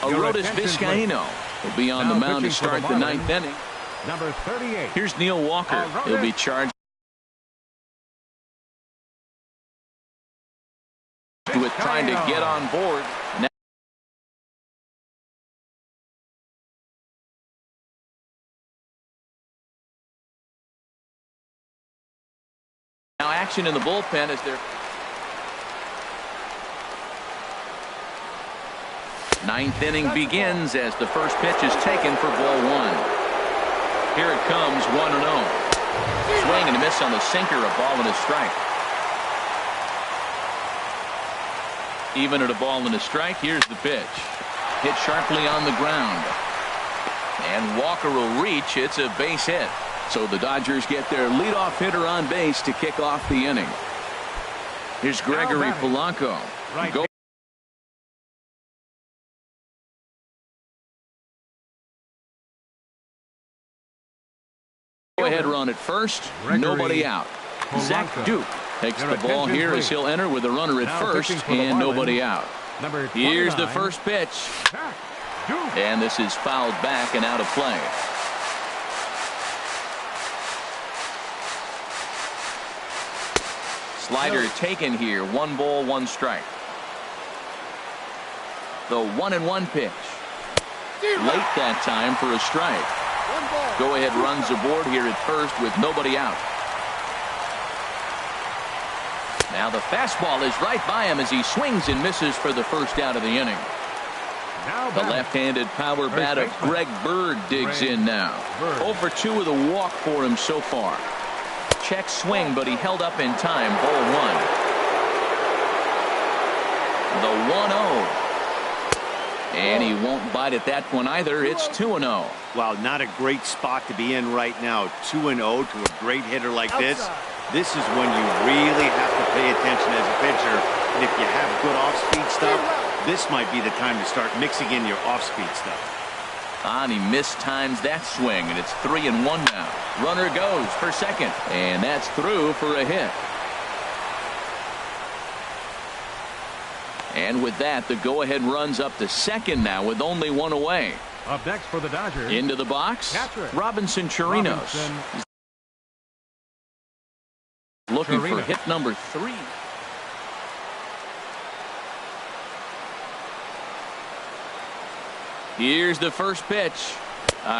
Aroldis Vizcaíno will be on the mound to start the 9th inning. Number 38. Here's Neil Walker. He'll be charged with trying to get on board. Now action in the bullpen as they're 9th inning begins as the first pitch is taken for ball 1. Here it comes, 1-0. Swing and a miss on the sinker, a ball and a strike. Even at a ball and a strike, here's the pitch. Hit sharply on the ground. And Walker will reach. It's a base hit. So the Dodgers get their leadoff hitter on base to kick off the inning. Here's Gregory Polanco. Go-ahead run at first. Nobody out. Zach Duke takes the ball here as he'll enter with a runner at first and nobody out. Here's the first pitch. And this is fouled back and out of play. Slider taken here. 1 ball, 1 strike. The 1-1 pitch. Late that time for a strike. Go-ahead runs aboard here at first with nobody out. Now the fastball is right by him as he swings and misses for the first out of the inning. The left-handed power bat of Greg Bird digs in now. 0 for 2 with a walk for him so far. Check swing, but he held up in time. Ball 1. The 1-0. And he won't bite at that one either. It's 2-0. Wow, not a great spot to be in right now. 2-0 to a great hitter like this. This is when you really have to pay attention as a pitcher. And if you have good off-speed stuff, this might be the time to start mixing in your off-speed stuff. And he mistimes that swing, and it's 3-1 now. Runner goes for second, and that's through for a hit. And with that, the go-ahead runs up to second now with only 1 away. Up next for the Dodgers. Into the box, Robinson Chirinos. Looking for hit number 3. Here's the first pitch.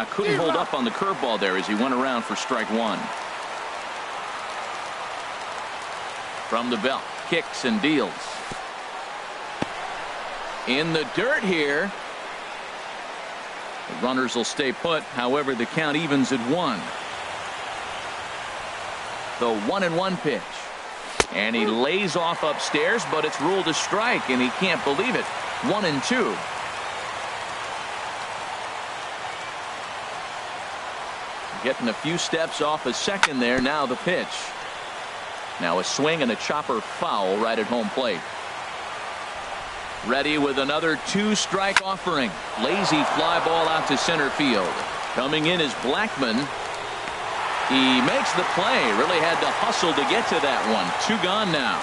Couldn't hold up on the curveball there as he went around for strike 1. From the belt, kicks and deals. In the dirt here. The runners will stay put. However, the count evens at 1. The 1-1 pitch. And he lays off upstairs, but it's ruled a strike, and he can't believe it. 1-2. Getting a few steps off a second there. Now the pitch. Now a swing and a chopper foul right at home plate. Ready with another 2-strike offering. Lazy fly ball out to center field. Coming in is Blackmon. He makes the play. Really had to hustle to get to that one. 2 gone now.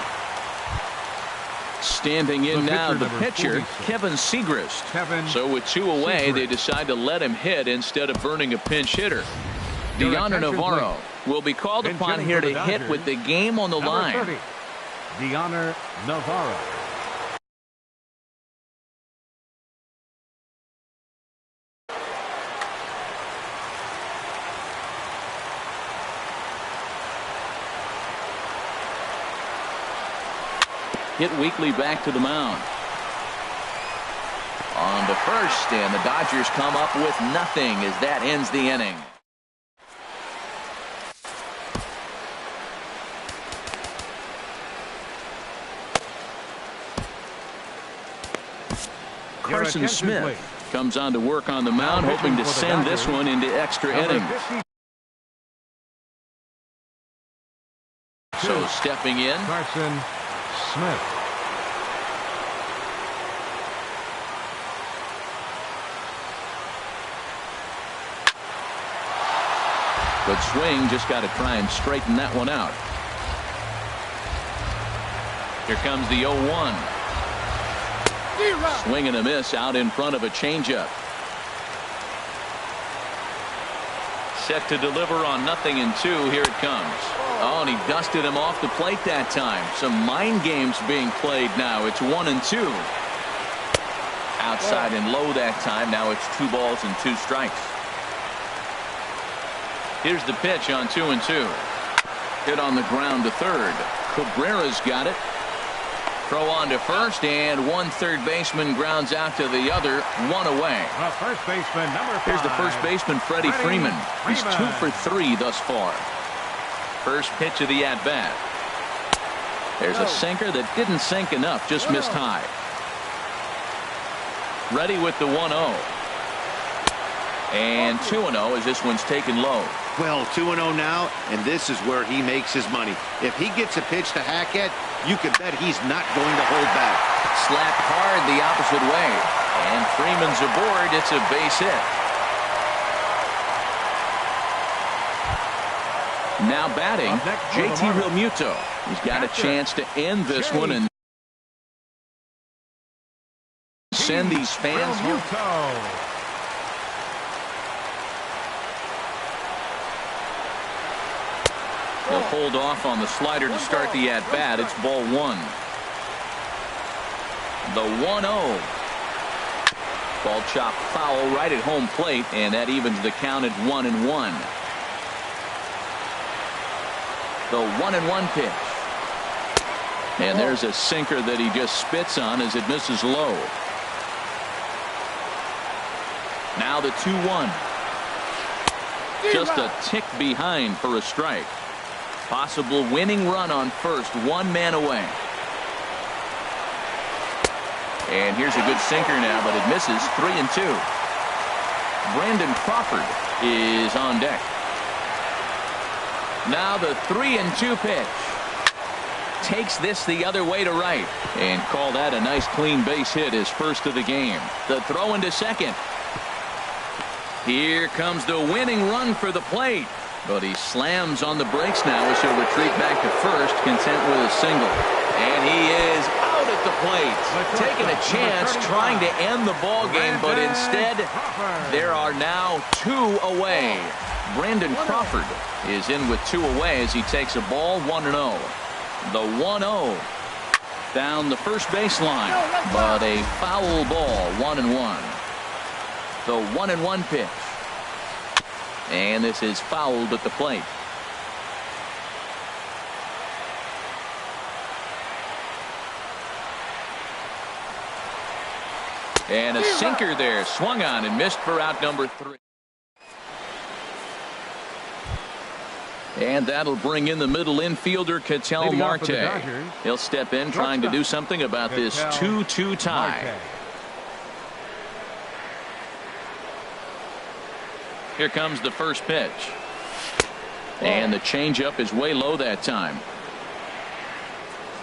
Standing in now the pitcher, Kevin Segrist. So with 2 away, they decide to let him hit instead of burning a pinch hitter. ERAunder Navarro will be called upon here to hit with the game on the line. ERAunder Navarro. Hit weekly back to the mound. On to first, and the Dodgers come up with nothing as that ends the inning. Carson Smith comes on to work on the mound, hoping to send this one into extra innings. So stepping in, Carson Smith. Good swing, just got to try and straighten that one out. Here comes the 0-1. Swing and a miss out in front of a changeup. Set to deliver on 0-2. Here it comes. Oh, and he dusted him off the plate that time. Some mind games being played now. It's 1-2. Outside and low that time. Now it's 2 balls and 2 strikes. Here's the pitch on 2-2. Hit on the ground to third. Cabrera's got it. Throw on to first, and one third baseman grounds out to the other. 1 away. First baseman, number 5. Here's the first baseman, Freddie Freeman. He's 2 for 3 thus far. First pitch of the at-bat. There's a sinker that didn't sink enough, just missed high. Ready with the 1-0. And 2-0 as this one's taken low. Well, 2-0 now, and this is where he makes his money. If he gets a pitch to hack at, you can bet he's not going to hold back. Slapped hard the opposite way. And Freeman's aboard. It's a base hit. Now batting, JT Realmuto. He's got a chance to end this one and send these fans home. He'll hold off on the slider to start the at-bat. It's ball one. The 1-0. Ball chopped foul right at home plate, and that evens the count at 1-1. The 1-1 pitch. And there's a sinker that he just spits on as it misses low. Now the 2-1. Just a tick behind for a strike. Possible winning run on first, one man away. And here's a good sinker now, but it misses. 3-2. Brandon Crawford is on deck. Now the 3-2 pitch. Takes this the other way to right. And call that a nice clean base hit, his first of the game. The throw into second. Here comes the winning run for the plate. But he slams on the brakes now as he'll retreat back to first, content with a single. And he is out at the plate, taking a chance, trying to end the ball game, but instead there are now two away. Brandon Crawford is in with two away as he takes a ball, 1-0. The 1-0 down the first baseline, but a foul ball, 1-1. The 1-1 pitch. And this is fouled at the plate. And a sinker there, swung on and missed for out number 3. And that'll bring in the middle infielder, Ketel Marte. He'll step in trying to do something about this 2-2 tie. Here comes the first pitch. And the changeup is way low that time.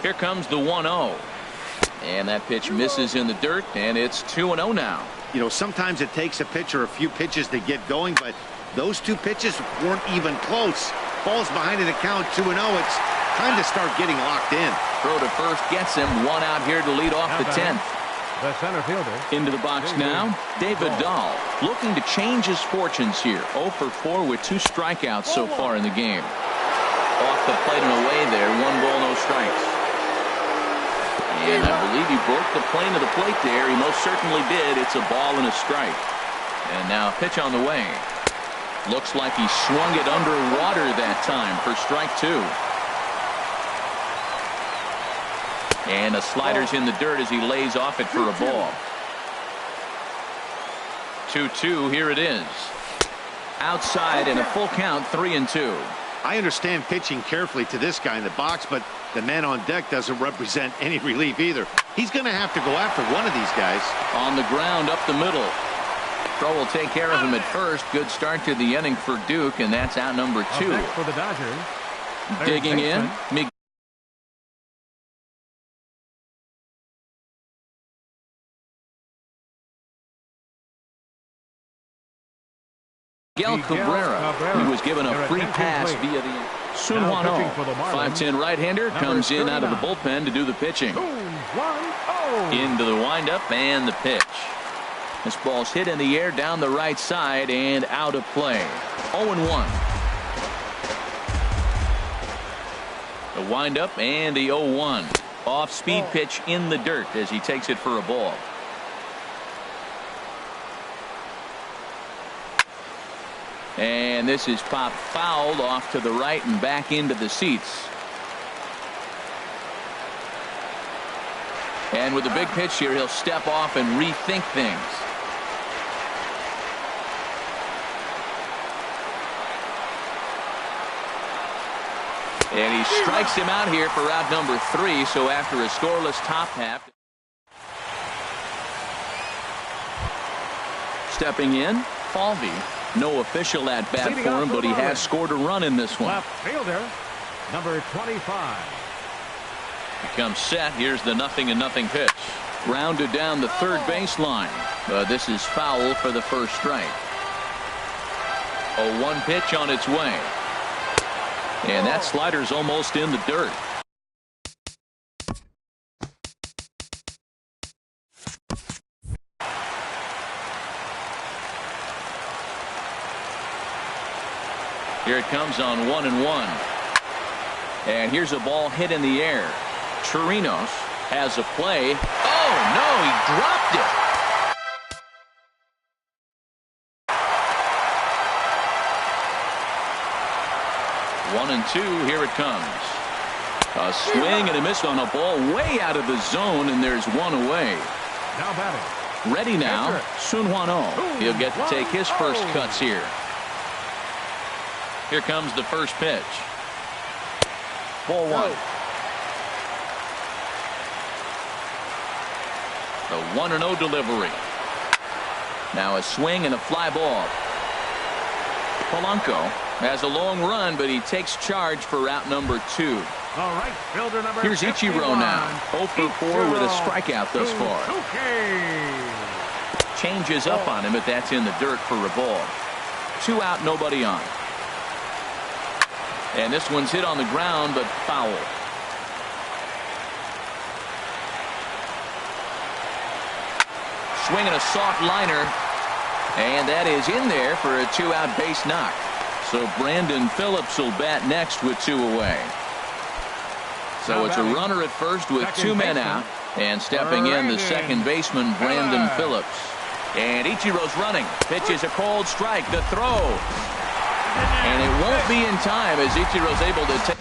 Here comes the 1-0. And that pitch misses in the dirt, and it's 2-0 now. You know, sometimes it takes a pitcher a few pitches to get going, but those two pitches weren't even close. Ball's behind in the count, 2-0. It's time to start getting locked in. Throw to first gets him. One out here to lead off the 10th. The center fielder. Into the box now, David Dahl, looking to change his fortunes here. 0 for 4 with 2 strikeouts so far in the game. Off the plate and away there, 1 ball, no strikes. And I believe he broke the plane of the plate there. He most certainly did. It's a ball and a strike. And now a pitch on the way. Looks like he swung it underwater that time for strike 2. And the slider's in the dirt as he lays off it for a ball. 2-2, here it is. Outside and a full count, 3-2. I understand pitching carefully to this guy in the box, but the man on deck doesn't represent any relief either. He's going to have to go after one of these guys. On the ground up the middle. Throw will take care of him at first. Good start to the inning for Duke, and that's out number 2. For the Dodgers. Digging in. Miguel Cabrera. He was given a free pass via the Sun Hwan-Oh. 5'10" right-hander comes in out of the bullpen to do the pitching. Into the windup and the pitch. This ball's hit in the air down the right side and out of play. 0-1. The windup and the 0-1. Off-speed pitch in the dirt as he takes it for a ball. And this is popped fouled off to the right and back into the seats. And with the big pitch here, he'll step off and rethink things. And he strikes him out here for out number 3. So after a scoreless top half. Stepping in, Falvey. No official at bat for him, but he has scored a run in this one. Left fielder, number 25. He comes set. Here's the 0-0 pitch. Rounded down the third baseline. This is foul for the first strike. A 1 pitch on its way. And that slider's almost in the dirt. Here it comes on 1-1. And here's a ball hit in the air. Chirinos has a play. Oh, no, he dropped it. One and two, here it comes. A swing and a miss on a ball way out of the zone, and there's one away. Now batting. Ready now, Sunhwan-Oh. He'll get to take his first cuts here. Here comes the first pitch. Ball one. The 1-0 delivery. Now a swing and a fly ball. Polanco has a long run, but he takes charge for route number 2. All right, fielder number Here's Ichiro now. 0 for 4 with a strikeout thus far. Changes up on him, but that's in the dirt for a ball. 2 out, nobody on. And this one's hit on the ground, but foul. Swinging a soft liner. And that is in there for a 2-out base knock. So Brandon Phillips will bat next with 2 away. So it's a runner at first with 2 men out. And stepping in the second baseman, Brandon Phillips. And Ichiro's running. Pitch is a cold strike. The throw. And it won't be in time as Ichiro's able to take.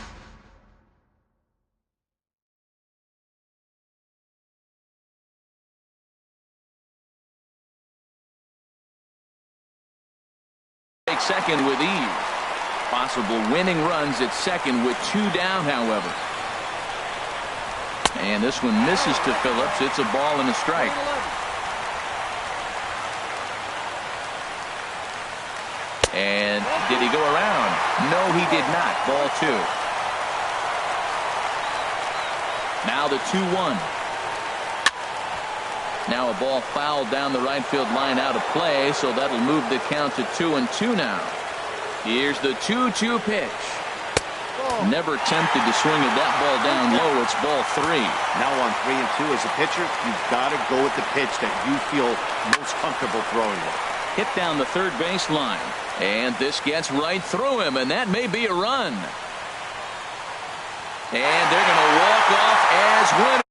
Second with ease. Possible winning runs at second with 2 down, however. And this one misses to Phillips. It's a ball and a strike. And did he go around? No, he did not. Ball 2. Now the 2-1. Now a ball fouled down the right field line out of play, so that'll move the count to 2-2 now. Here's the 2-2 pitch. Never tempted to swing at that ball down low. It's ball 3. Now on 3 and 2 as a pitcher, you've got to go with the pitch that you feel most comfortable throwing with. Hit down the third baseline. And this gets right through him, and that may be a run. And they're going to walk off as winners.